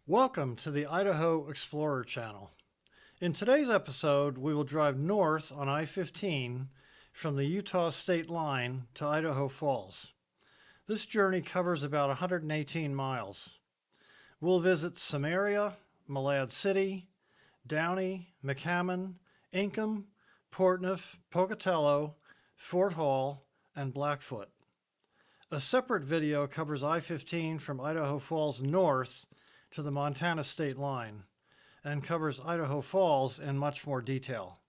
Welcome to the Idaho Explorer channel. In today's episode, we will drive north on I-15 from the Utah state line to Idaho Falls. This journey covers about 118 miles. We'll visit Samaria, Malad City, Downey, McCammon, Inkom, Portneuf, Pocatello, Fort Hall, and Blackfoot. A separate video covers I-15 from Idaho Falls north to the Montana state line and covers Idaho Falls in much more detail.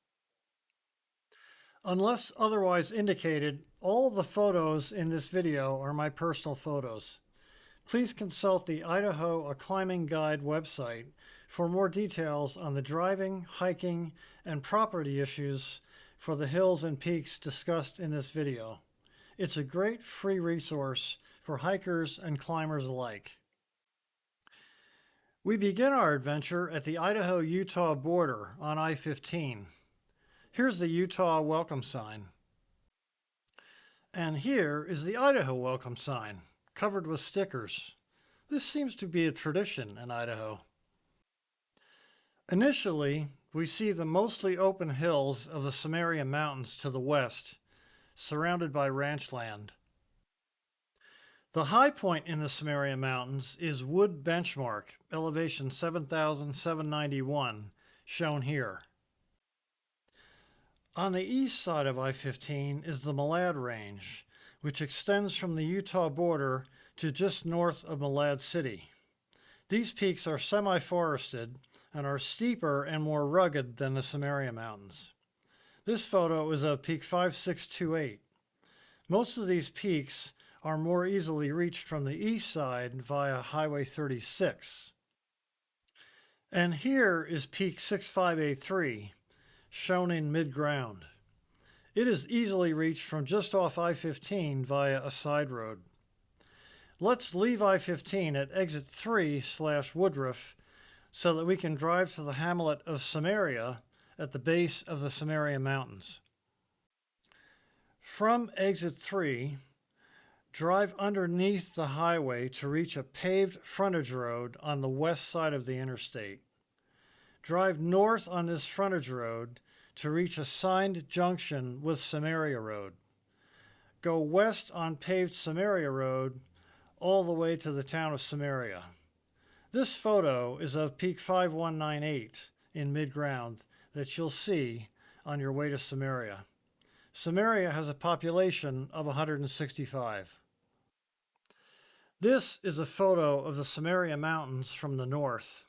Unless otherwise indicated, all of the photos in this video are my personal photos. Please consult the Idaho A Climbing Guide website for more details on the driving, hiking, and property issues for the hills and peaks discussed in this video. It's a great free resource for hikers and climbers alike. We begin our adventure at the Idaho-Utah border on I-15. Here's the Utah welcome sign. And here is the Idaho welcome sign, covered with stickers. This seems to be a tradition in Idaho. Initially, we see the mostly open hills of the Samaria Mountains to the west, surrounded by ranch land. The high point in the Samaria Mountains is Wood Benchmark, elevation 7,791, shown here. On the east side of I-15 is the Malad Range, which extends from the Utah border to just north of Malad City. These peaks are semi-forested and are steeper and more rugged than the Samaria Mountains. This photo is of Peak 5628. Most of these peaks are more easily reached from the east side via Highway 36. And here is Peak 6583, shown in mid-ground. It is easily reached from just off I-15 via a side road. Let's leave I-15 at exit 3/Woodruff so that we can drive to the hamlet of Samaria at the base of the Samaria Mountains. From exit 3, drive underneath the highway to reach a paved frontage road on the west side of the interstate. Drive north on this frontage road to reach a signed junction with Samaria Road. Go west on paved Samaria Road all the way to the town of Samaria. This photo is of Peak 5198 in mid-ground that you'll see on your way to Samaria. Samaria has a population of 165. This is a photo of the Samaria Mountains from the north.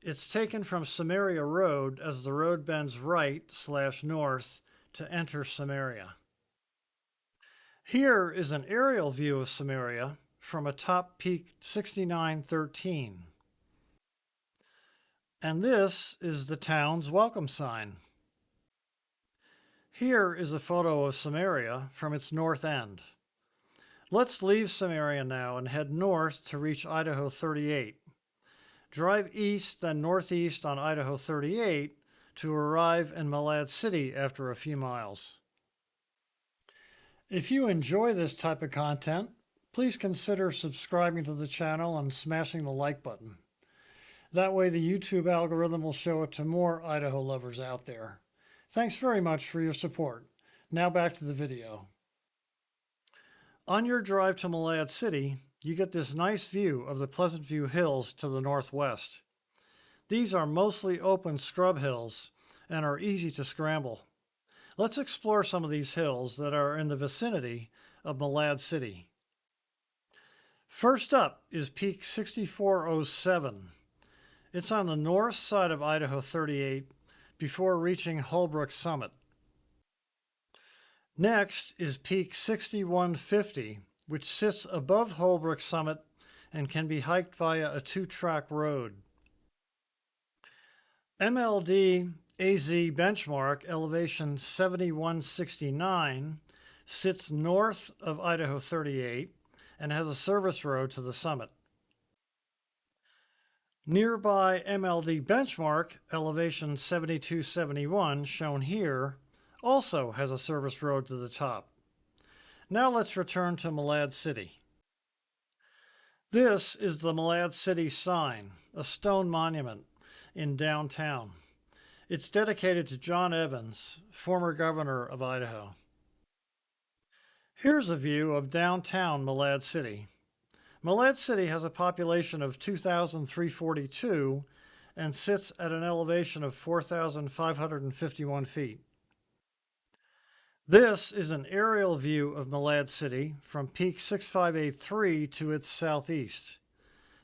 It's taken from Samaria Road as the road bends right/north to enter Samaria. Here is an aerial view of Samaria from atop Peak 6913. And this is the town's welcome sign. Here is a photo of Samaria from its north end. Let's leave Samaria now and head north to reach Idaho 38. Drive east, then northeast on Idaho 38 to arrive in Malad City after a few miles. If you enjoy this type of content, please consider subscribing to the channel and smashing the like button. That way the YouTube algorithm will show it to more Idaho lovers out there. Thanks very much for your support. Now back to the video. On your drive to Malad City, you get this nice view of the Pleasantview Hills to the northwest. These are mostly open scrub hills and are easy to scramble. Let's explore some of these hills that are in the vicinity of Malad City. First up is Peak 6407. It's on the north side of Idaho 38 before reaching Holbrook Summit. Next is Peak 6150, which sits above Holbrook Summit and can be hiked via a two-track road. MLD AZ Benchmark, elevation 7169, sits north of Idaho 38 and has a service road to the summit. Nearby MLD Benchmark, elevation 7271, shown here, also has a service road to the top. Now let's return to Malad City. This is the Malad City sign, a stone monument in downtown. It's dedicated to John Evans, former governor of Idaho. Here's a view of downtown Malad City. Malad City has a population of 2,342 and sits at an elevation of 4,551 feet. This is an aerial view of Malad City from Peak 6583 to its southeast.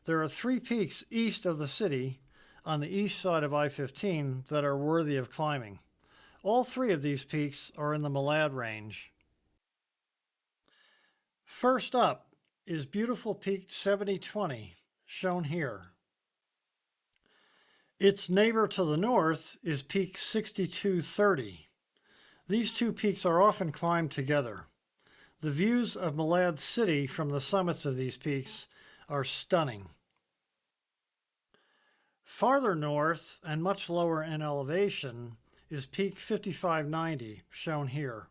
There are 3 peaks east of the city on the east side of I-15 that are worthy of climbing. All 3 of these peaks are in the Malad Range. First up is beautiful Peak 7020, shown here. Its neighbor to the north is Peak 6230. These 2 peaks are often climbed together. The views of Malad City from the summits of these peaks are stunning. Farther north and much lower in elevation is Peak 5590, shown here.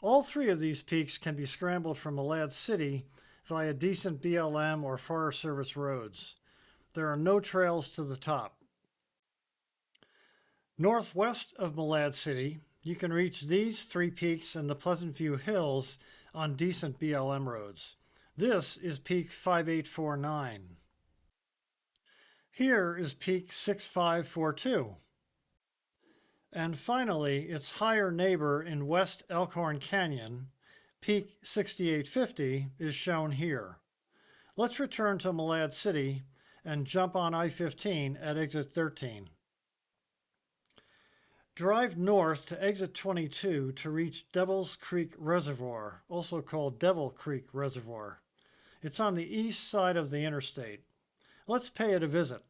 All 3 of these peaks can be scrambled from Malad City via decent BLM or Forest Service roads. There are no trails to the top. Northwest of Malad City, you can reach these 3 peaks in the Pleasantview Hills on decent BLM roads. This is Peak 5849. Here is Peak 6542. And finally, its higher neighbor in West Elkhorn Canyon, Peak 6850, is shown here. Let's return to Malad City and jump on I-15 at exit 13. Drive north to exit 22 to reach Devils Creek Reservoir, also called Devil Creek Reservoir. It's on the east side of the interstate. Let's pay it a visit.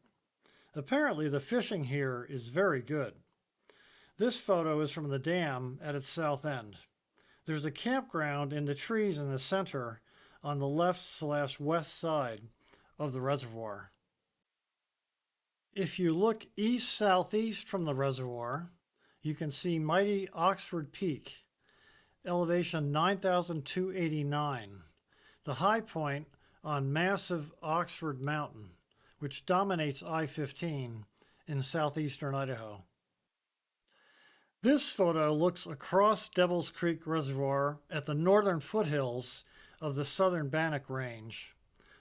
Apparently the fishing here is very good. This photo is from the dam at its south end. There's a campground in the trees in the center on the left/west side of the reservoir. If you look east-southeast from the reservoir, you can see mighty Oxford Peak, elevation 9,289, the high point on massive Oxford Mountain, which dominates I-15 in southeastern Idaho. This photo looks across Devils Creek Reservoir at the northern foothills of the southern Bannock Range.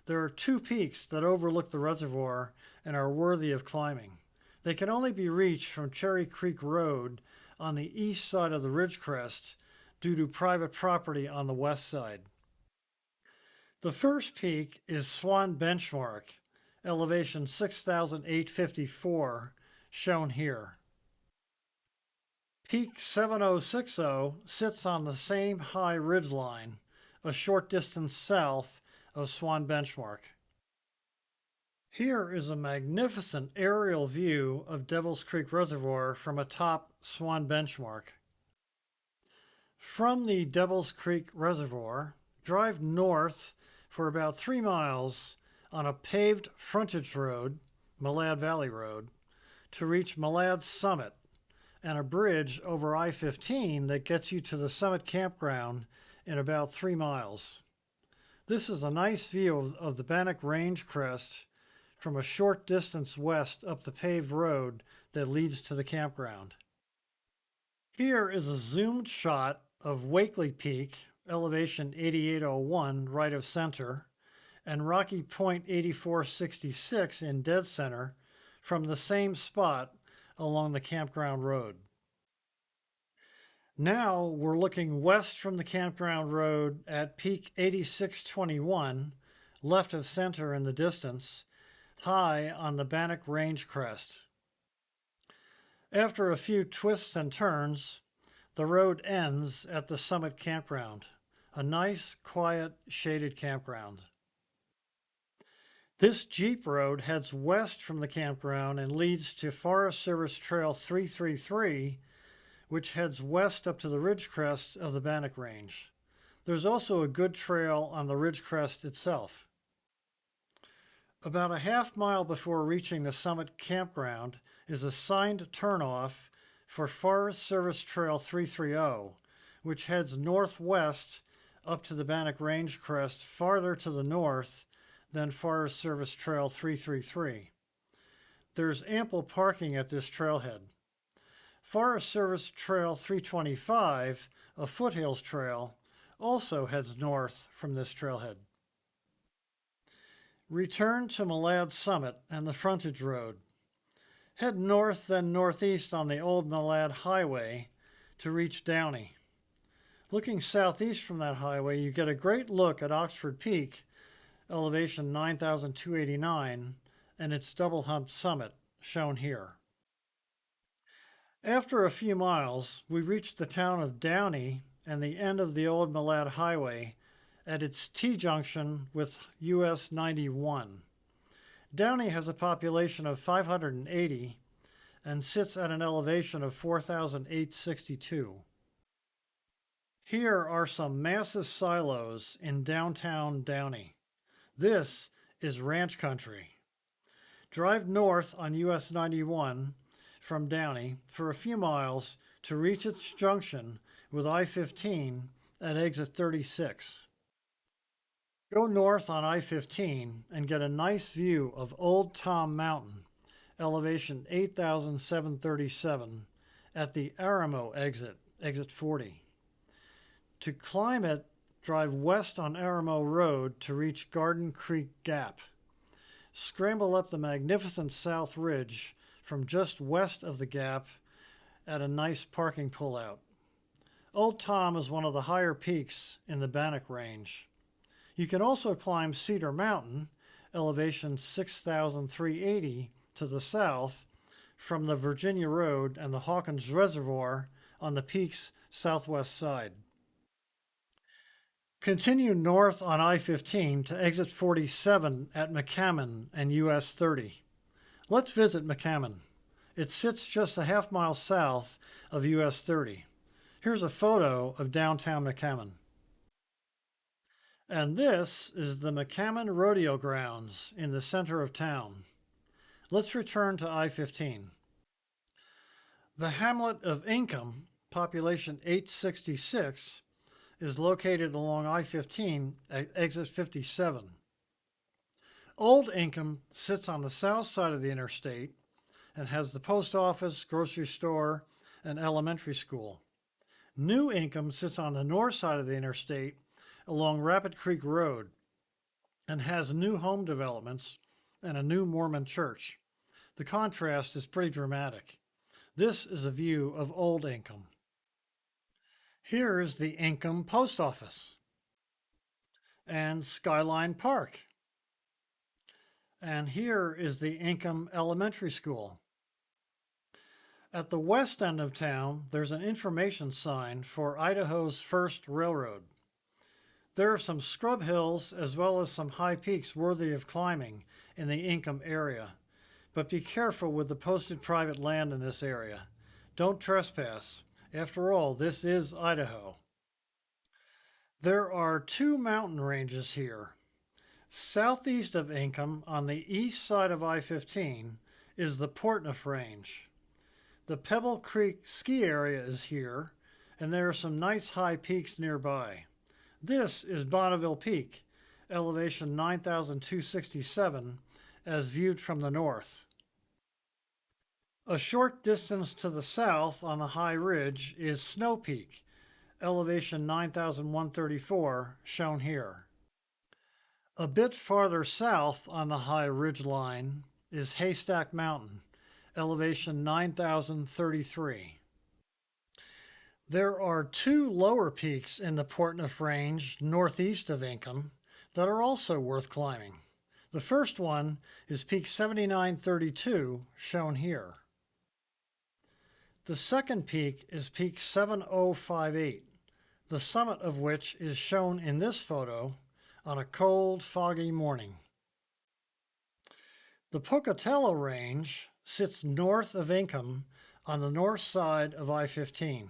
There are 2 peaks that overlook the reservoir and are worthy of climbing. They can only be reached from Cherry Creek Road on the east side of the ridgecrest due to private property on the west side. The first peak is Swan Benchmark, elevation 6,854, shown here. Peak 7060 sits on the same high ridgeline, a short distance south of Swan Benchmark. Here is a magnificent aerial view of Devils Creek Reservoir from atop Swan Benchmark. From the Devils Creek Reservoir, drive north for about 3 miles on a paved frontage road, Malad Valley Road, to reach Malad's summit, and a bridge over I-15 that gets you to the summit campground in about 3 miles. This is a nice view of the Bannock Range crest from a short distance west up the paved road that leads to the campground. Here is a zoomed shot of Wakely Peak, elevation 8801, right of center, and Rocky Point 8466 in dead center from the same spot along the campground road. Now we're looking west from the campground road at Peak 8621, left of center in the distance, high on the Bannock Range crest. After a few twists and turns, the road ends at the summit campground, a nice, quiet, shaded campground. This Jeep road heads west from the campground and leads to Forest Service Trail 333, which heads west up to the ridge crest of the Bannock Range. There's also a good trail on the ridge crest itself. About a half mile before reaching the summit campground is a signed turnoff for Forest Service Trail 330, which heads northwest up to the Bannock Range crest farther to the north than Forest Service Trail 333. There's ample parking at this trailhead. Forest Service Trail 325, a foothills trail, also heads north from this trailhead. Return to Malad Summit and the frontage road. Head north, then northeast on the old Malad Highway to reach Downey. Looking southeast from that highway, you get a great look at Oxford Peak, elevation 9,289, and its double-humped summit, shown here. After a few miles, we reached the town of Downey and the end of the old Malad Highway at its T-junction with US 91. Downey has a population of 580 and sits at an elevation of 4,862. Here are some massive silos in downtown Downey. This is ranch country. Drive north on US 91 from Downey for a few miles to reach its junction with I-15 at exit 36. Go north on I-15 and get a nice view of Old Tom Mountain, elevation 8,737, at the Aramo exit, exit 40. To climb it, drive west on Aramo Road to reach Garden Creek Gap. Scramble up the magnificent South Ridge from just west of the gap at a nice parking pullout. Old Tom is one of the higher peaks in the Bannock Range. You can also climb Cedar Mountain, elevation 6,380 to the south, from the Virginia Road and the Hawkins Reservoir on the peak's southwest side. Continue north on I-15 to exit 47 at McCammon and US 30. Let's visit McCammon. It sits just a half-mile south of US 30. Here's a photo of downtown McCammon. And this is the McCammon Rodeo Grounds in the center of town. Let's return to I-15. The hamlet of Inkom, population 866, is located along I-15 at exit 57. Old Inkom sits on the south side of the interstate and has the post office, grocery store, and elementary school. New Inkom sits on the north side of the interstate along Rapid Creek Road and has new home developments and a new Mormon church. The contrast is pretty dramatic. This is a view of Old Inkom. Here is the Inkom Post Office and Skyline Park. And here is the Inkom Elementary School. At the west end of town, there's an information sign for Idaho's first railroad. There are some scrub hills as well as some high peaks worthy of climbing in the Inkom area, but be careful with the posted private land in this area. Don't trespass. After all, this is Idaho. There are two mountain ranges here. Southeast of Inkom, on the east side of I-15, is the Portneuf Range. The Pebble Creek ski area is here, and there are some nice high peaks nearby. This is Bonneville Peak, elevation 9,267, as viewed from the north. A short distance to the south on a high ridge is Snow Peak, elevation 9,134, shown here. A bit farther south on the high ridge line is Haystack Mountain, elevation 9,033. There are two lower peaks in the Portneuf Range northeast of Inkom that are also worth climbing. The first one is Peak 7932, shown here. The second peak is Peak 7058, the summit of which is shown in this photo on a cold, foggy morning. The Pocatello Range sits north of Inkom on the north side of I-15.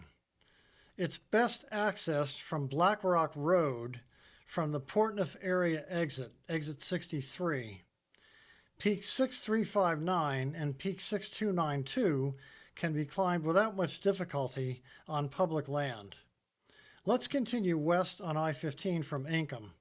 It's best accessed from Black Rock Road from the Portneuf area exit, exit 63. Peak 6359 and Peak 6292 can be climbed without much difficulty on public land. Let's continue west on I-15 from Inkom.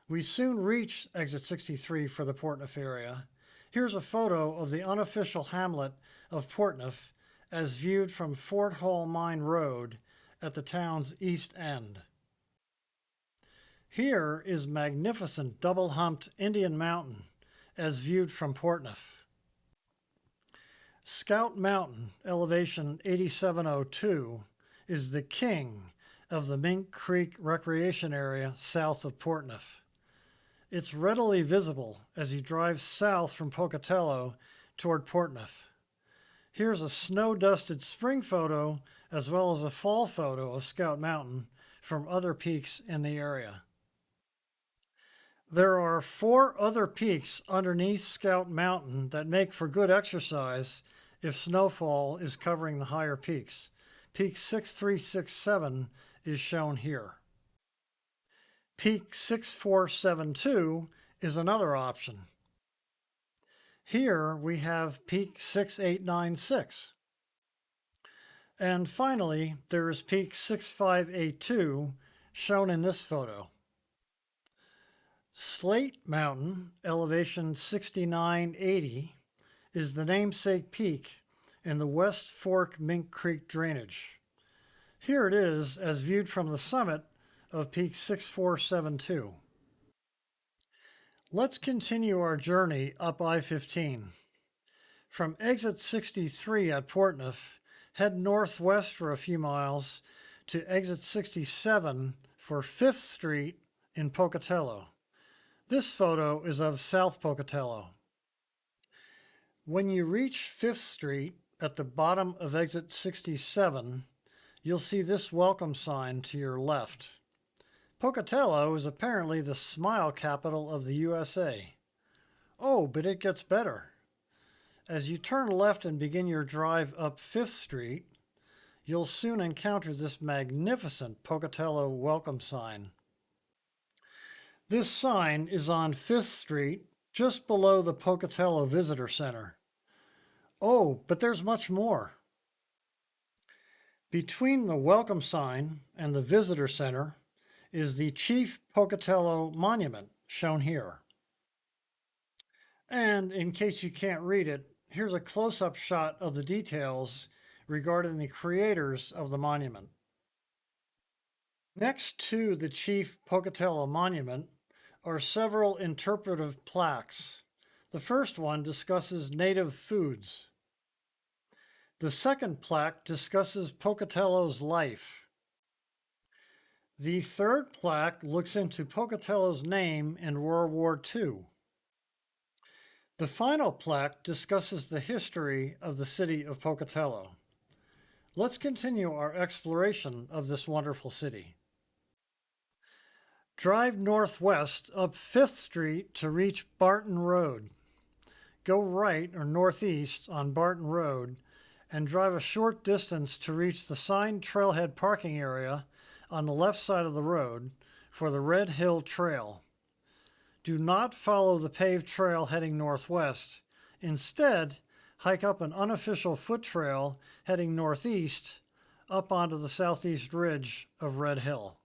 We soon reach exit 63 for the Portneuf area. Here's a photo of the unofficial hamlet of Portneuf as viewed from Fort Hall Mine Road at the town's east end. Here is magnificent double-humped Indian Mountain as viewed from Portneuf. Scout Mountain, elevation 8702, is the king of the Mink Creek Recreation Area south of Portneuf. It's readily visible as you drive south from Pocatello toward Portneuf. Here's a snow-dusted spring photo as well as a fall photo of Scout Mountain from other peaks in the area. There are 4 other peaks underneath Scout Mountain that make for good exercise if snowfall is covering the higher peaks. Peak 6367 is shown here. Peak 6472 is another option. Here we have Peak 6896. And finally, there is Peak 6582 shown in this photo. Slate Mountain, elevation 6980, is the namesake peak in the West Fork Mink Creek drainage. Here it is as viewed from the summit of Peak 6472. Let's continue our journey up I-15. From exit 63 at Portneuf, head northwest for a few miles to exit 67 for 5th Street in Pocatello. This photo is of South Pocatello. When you reach 5th Street at the bottom of exit 67, you'll see this welcome sign to your left. Pocatello is apparently the smile capital of the USA. Oh, but it gets better. As you turn left and begin your drive up 5th Street, you'll soon encounter this magnificent Pocatello welcome sign. This sign is on 5th Street, just below the Pocatello Visitor Center. Oh, but there's much more. Between the welcome sign and the Visitor Center is the Chief Pocatello Monument, shown here. And in case you can't read it, here's a close-up shot of the details regarding the creators of the monument. Next to the Chief Pocatello Monument are several interpretive plaques. The first one discusses native foods. The second plaque discusses Pocatello's life. The third plaque looks into Pocatello's name in World War II. The final plaque discusses the history of the city of Pocatello. Let's continue our exploration of this wonderful city. Drive northwest up 5th Street to reach Barton Road. Go right or northeast on Barton Road and drive a short distance to reach the signed trailhead parking area on the left side of the road for the Red Hill Trail. Do not follow the paved trail heading northwest. Instead, hike up an unofficial foot trail heading northeast up onto the southeast ridge of Red Hill.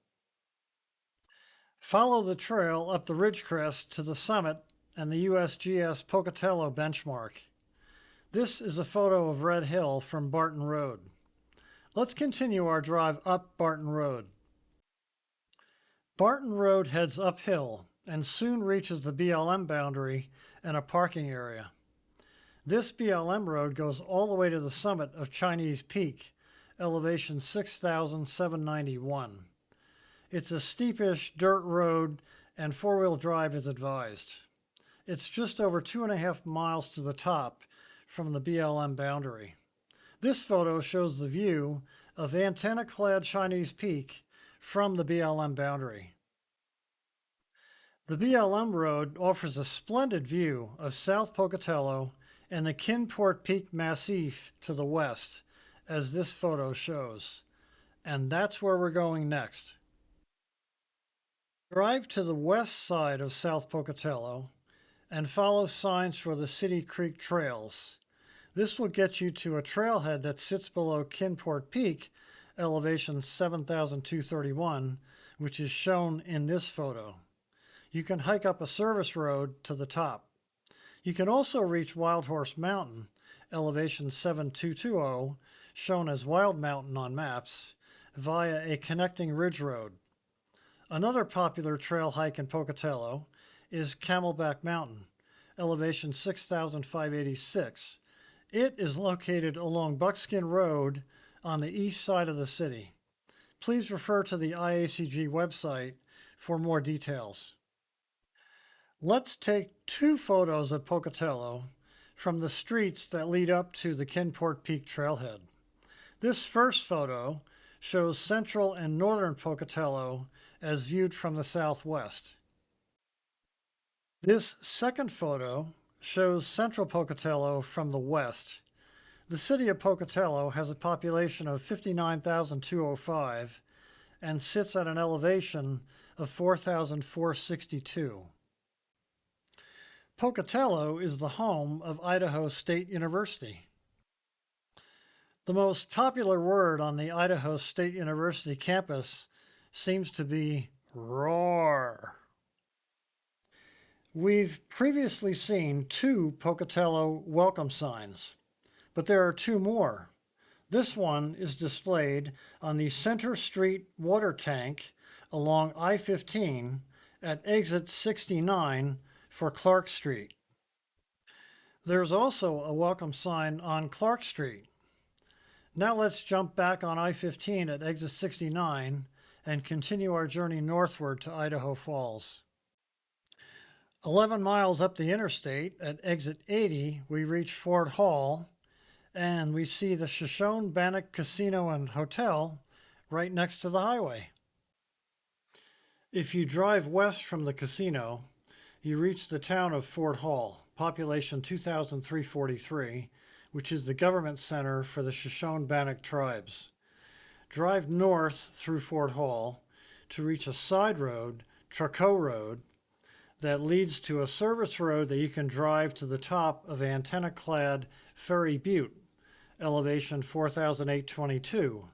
Follow the trail up the ridgecrest to the summit and the USGS Pocatello benchmark. This is a photo of Red Hill from Barton Road. Let's continue our drive up Barton Road. Barton Road heads uphill and soon reaches the BLM boundary and a parking area. This BLM road goes all the way to the summit of Chinese Peak, elevation 6,791. It's a steepish dirt road and four-wheel drive is advised. It's just over 2.5 miles to the top from the BLM boundary. This photo shows the view of antenna-clad Chinese Peak from the BLM boundary. The BLM road offers a splendid view of South Pocatello and the Kinport Peak Massif to the west, as this photo shows. And that's where we're going next. Drive to the west side of South Pocatello and follow signs for the City Creek Trails. This will get you to a trailhead that sits below Kinport Peak, elevation 7,231, which is shown in this photo. You can hike up a service road to the top. You can also reach Wild Horse Mountain, elevation 7220, shown as Wild Mountain on maps, via a connecting ridge road. Another popular trail hike in Pocatello is Camelback Mountain, elevation 6,586. It is located along Buckskin Road on the east side of the city. Please refer to the IACG website for more details. Let's take two photos of Pocatello from the streets that lead up to the Kinport Peak trailhead. This first photo shows central and northern Pocatello as viewed from the southwest. This second photo shows central Pocatello from the west. The city of Pocatello has a population of 59,205 and sits at an elevation of 4,462. Pocatello is the home of Idaho State University. The most popular word on the Idaho State University campus seems to be roar. We've previously seen two Pocatello welcome signs, but there are two more. This one is displayed on the Center Street water tank along I-15 at exit 69 for Clark Street. There's also a welcome sign on Clark Street. Now let's jump back on I-15 at exit 69 and continue our journey northward to Idaho Falls. 11 miles up the interstate at exit 80, we reach Fort Hall, and we see the Shoshone-Bannock Casino and Hotel right next to the highway. If you drive west from the casino, you reach the town of Fort Hall, population 2,343, which is the government center for the Shoshone-Bannock tribes. Drive north through Fort Hall to reach a side road, Traco Road, that leads to a service road that you can drive to the top of antenna-clad Ferry Butte, elevation 4,822,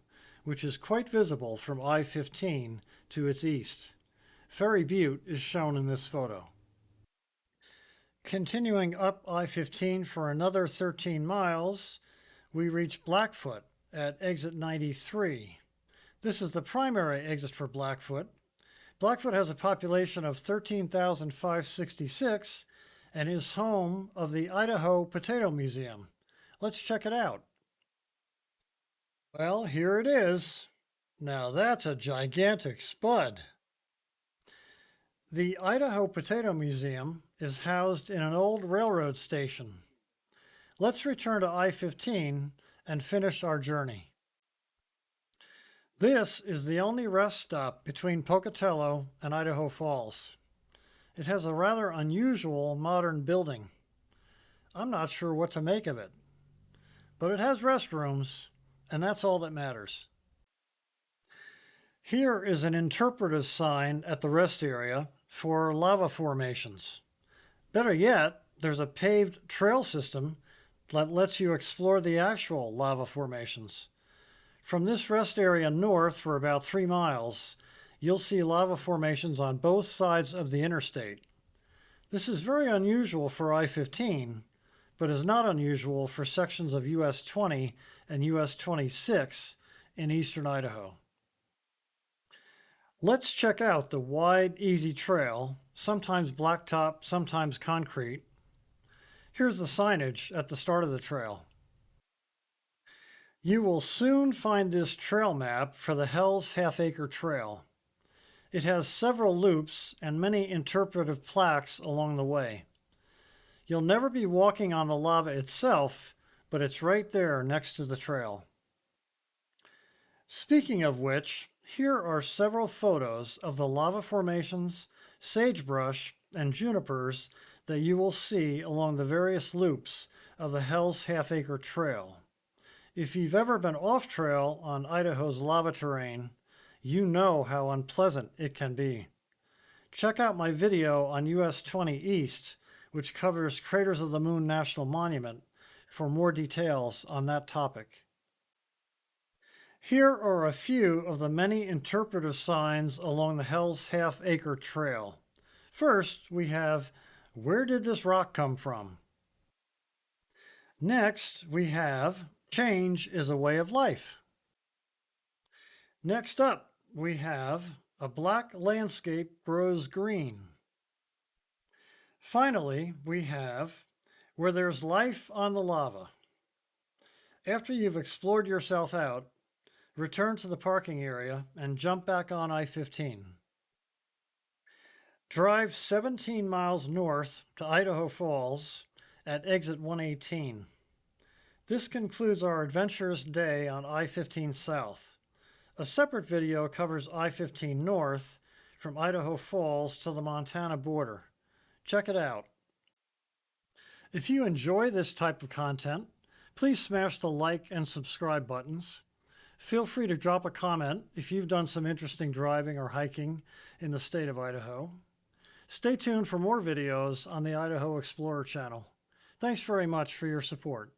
which is quite visible from I-15 to its east. Ferry Butte is shown in this photo. Continuing up I-15 for another 13 miles, we reach Blackfoot at exit 93. This is the primary exit for Blackfoot. Blackfoot has a population of 13,566 and is home of the Idaho Potato Museum. Let's check it out. Well, here it is. Now that's a gigantic spud. The Idaho Potato Museum is housed in an old railroad station. Let's return to I-15 and finish our journey. This is the only rest stop between Pocatello and Idaho Falls. It has a rather unusual modern building. I'm not sure what to make of it, but it has restrooms, and that's all that matters. Here is an interpretive sign at the rest area for lava formations. Better yet, there's a paved trail system that lets you explore the actual lava formations. From this rest area north for about 3 miles, you'll see lava formations on both sides of the interstate. This is very unusual for I-15, but is not unusual for sections of US 20 and US 26 in eastern Idaho. Let's check out the wide, easy trail, sometimes blacktop, sometimes concrete. Here's the signage at the start of the trail. You will soon find this trail map for the Hell's Half-Acre Trail. It has several loops and many interpretive plaques along the way. You'll never be walking on the lava itself, but it's right there next to the trail. Speaking of which, here are several photos of the lava formations, sagebrush, and junipers that you will see along the various loops of the Hell's Half-Acre Trail. If you've ever been off-trail on Idaho's lava terrain, you know how unpleasant it can be. Check out my video on US 20 East, which covers Craters of the Moon National Monument, for more details on that topic. Here are a few of the many interpretive signs along the Hell's Half-Acre Trail. First, we have, where did this rock come from? Next, we have, change is a way of life. Next up, we have, a black landscape grows green. Finally, we have, where there's life on the lava. After you've explored yourself out, return to the parking area and jump back on I-15. Drive 17 miles north to Idaho Falls at exit 118. This concludes our adventurous day on I-15 South. A separate video covers I-15 North from Idaho Falls to the Montana border. Check it out. If you enjoy this type of content, please smash the like and subscribe buttons. Feel free to drop a comment if you've done some interesting driving or hiking in the state of Idaho. Stay tuned for more videos on the Idaho Explorer channel. Thanks very much for your support.